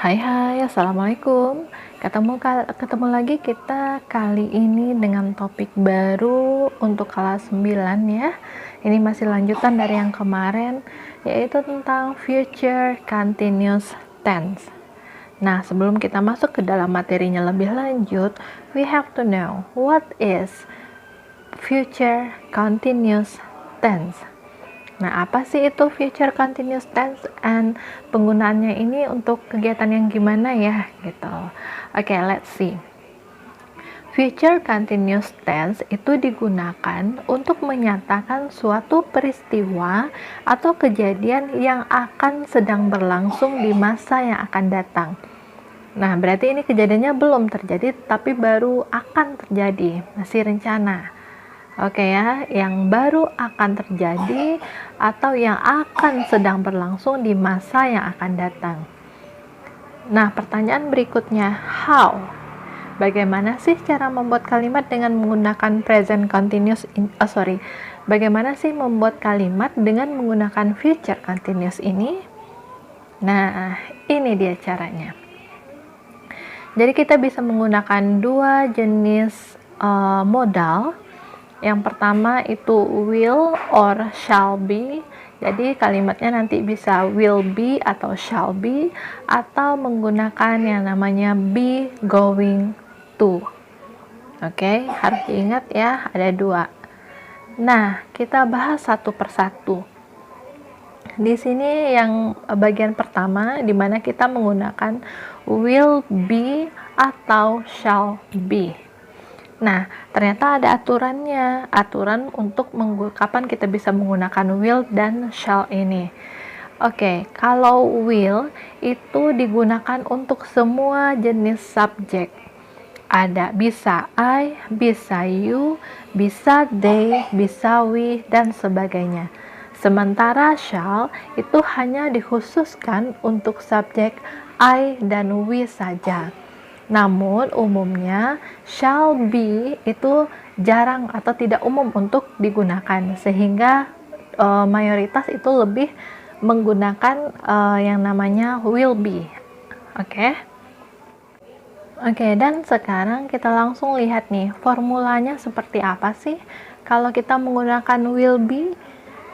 Hai, assalamualaikum. Ketemu lagi kita kali ini dengan topik baru untuk kelas 9 ya. Ini masih lanjutan dari yang kemarin, yaitu tentang future continuous tense. Nah, sebelum kita masuk ke dalam materinya lebih lanjut, we have to know what is future continuous tense. Nah, apa sih itu future continuous tense, and penggunaannya ini untuk kegiatan yang gimana ya, gitu. Oke, let's see. Future continuous tense itu digunakan untuk menyatakan suatu peristiwa atau kejadian yang akan sedang berlangsung di masa yang akan datang. Nah, berarti ini kejadiannya belum terjadi, tapi baru akan terjadi, masih rencana. Oke ya, yang baru akan terjadi atau yang akan sedang berlangsung di masa yang akan datang. Nah, pertanyaan berikutnya, how? Bagaimana sih cara membuat kalimat dengan menggunakan present continuous bagaimana sih membuat kalimat dengan menggunakan future continuous ini? Nah, ini dia caranya. Jadi kita bisa menggunakan dua jenis modal. Yang pertama itu will or shall be. Jadi kalimatnya nanti bisa will be atau shall be, atau menggunakan yang namanya be going to. Oke, harus diingat ya, ada dua. Nah, kita bahas satu persatu. Di sini yang bagian pertama, di mana kita menggunakan will be atau shall be. Nah, ternyata ada aturannya, aturan untuk kapan kita bisa menggunakan will dan shall ini. Oke, kalau will itu digunakan untuk semua jenis subjek. Ada bisa I, bisa you, bisa they, bisa we, dan sebagainya. Sementara shall itu hanya dikhususkan untuk subjek I dan we saja. Namun umumnya shall be itu jarang atau tidak umum untuk digunakan, sehingga mayoritas itu lebih menggunakan yang namanya will be. Oke, dan sekarang kita langsung lihat nih formulanya seperti apa sih kalau kita menggunakan will be.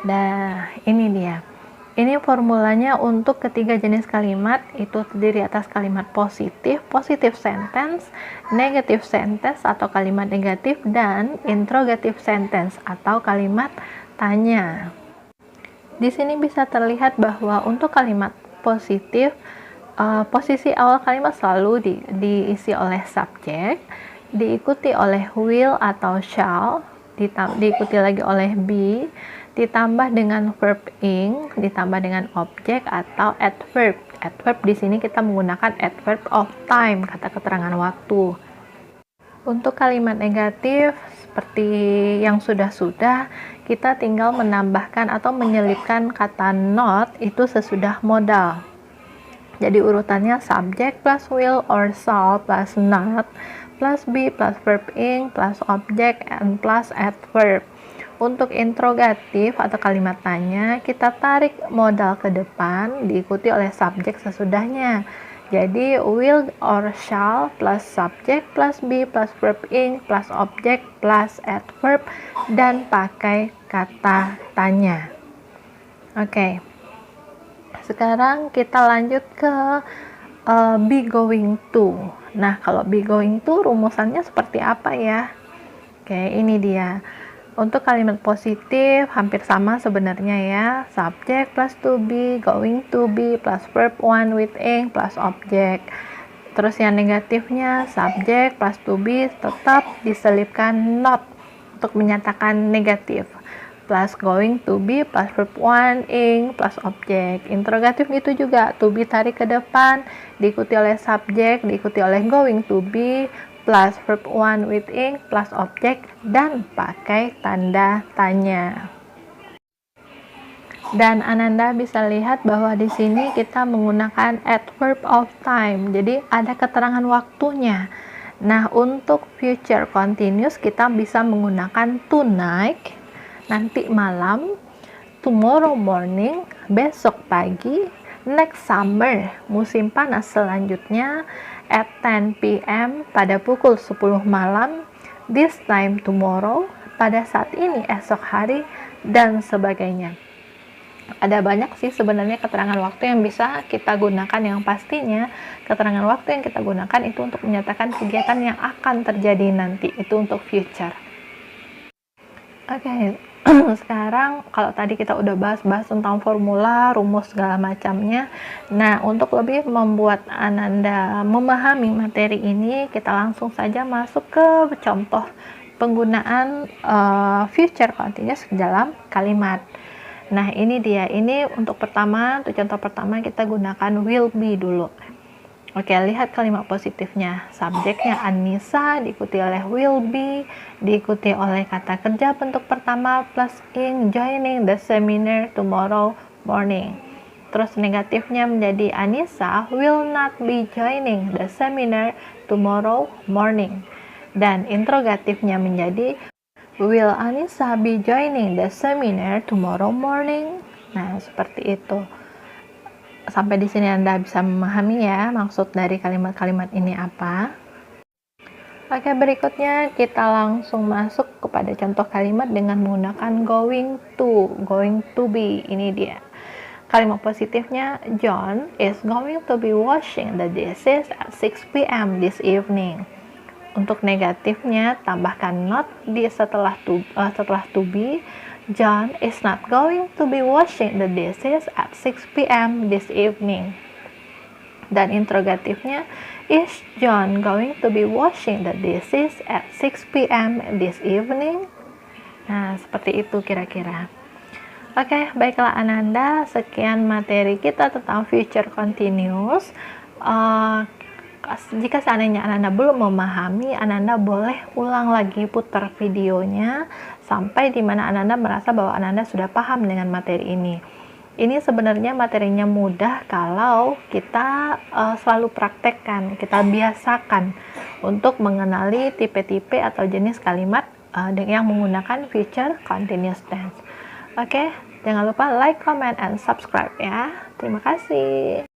Nah, ini dia. Ini formulanya untuk ketiga jenis kalimat, itu terdiri atas kalimat positif, positive sentence, negative sentence atau kalimat negatif, dan interrogative sentence atau kalimat tanya. Di sini bisa terlihat bahwa untuk kalimat positif, posisi awal kalimat selalu diisi oleh subjek, diikuti oleh will atau shall, diikuti lagi oleh be, ditambah dengan verb ing, ditambah dengan objek atau adverb. Adverb di sini kita menggunakan adverb of time, kata keterangan waktu. Untuk kalimat negatif seperti yang sudah-sudah, kita tinggal menambahkan atau menyelipkan kata not itu sesudah modal. Jadi urutannya subject plus will or shall plus not plus be plus verb ing plus object and plus adverb. Untuk interrogatif atau kalimat tanya, kita tarik modal ke depan diikuti oleh subjek sesudahnya. Jadi will or shall plus subject plus be plus verb ing plus object plus adverb dan pakai kata tanya. Oke. Sekarang kita lanjut ke be going to. Nah, kalau be going to rumusannya seperti apa ya? Oke, ini dia. Untuk kalimat positif hampir sama sebenarnya ya, subject plus to be, going to be plus verb one with ing plus object. Terus yang negatifnya subject plus to be tetap diselipkan not untuk menyatakan negatif, plus going to be plus verb one ing plus object. Interrogatif gitu juga, to be tarik ke depan diikuti oleh subject, diikuti oleh going to be plus verb one with ing plus object dan pakai tanda tanya. Dan Ananda bisa lihat bahwa di sini kita menggunakan adverb of time. Jadi ada keterangan waktunya. Nah, untuk future continuous kita bisa menggunakan tonight, nanti malam, tomorrow morning, besok pagi, next summer, musim panas selanjutnya, at 10 p.m. pada pukul 10 malam, this time tomorrow, pada saat ini esok hari, dan sebagainya. Ada banyak sih sebenarnya keterangan waktu yang bisa kita gunakan, yang pastinya keterangan waktu yang kita gunakan itu untuk menyatakan kegiatan yang akan terjadi nanti, itu untuk future. Oke, sekarang kalau tadi kita udah bahas tentang formula, rumus segala macamnya. Nah, untuk lebih membuat Ananda memahami materi ini, kita langsung saja masuk ke contoh penggunaan future continuous dalam kalimat. Nah, ini dia. Ini untuk contoh pertama kita gunakan will be dulu. Oke, lihat kalimat positifnya. Subjeknya Anissa, diikuti oleh will be, diikuti oleh kata kerja bentuk pertama plus ing, joining the seminar tomorrow morning. Terus negatifnya menjadi Anissa will not be joining the seminar tomorrow morning. Dan interrogatifnya menjadi will Anissa be joining the seminar tomorrow morning? Nah, seperti itu. Sampai di sini Anda bisa memahami ya maksud dari kalimat-kalimat ini apa. Oke, berikutnya kita langsung masuk kepada contoh kalimat dengan menggunakan going to be. Ini dia. Kalimat positifnya, John is going to be washing the dishes at 6 p.m. this evening. Untuk negatifnya, tambahkan not di setelah to be. John is not going to be washing the dishes at 6 p.m. this evening. Dan interrogatifnya, is John going to be washing the dishes at 6 p.m. this evening? Nah, seperti itu kira-kira. Oke, baiklah Ananda, sekian materi kita tentang future continuous. Jika seandainya Ananda belum memahami, Ananda boleh ulang lagi putar videonya sampai di mana Ananda merasa bahwa Ananda sudah paham dengan materi ini. Ini sebenarnya materinya mudah kalau kita selalu praktekkan, kita biasakan untuk mengenali tipe-tipe atau jenis kalimat yang menggunakan future continuous tense. Oke, jangan lupa like, comment, and subscribe ya. Terima kasih.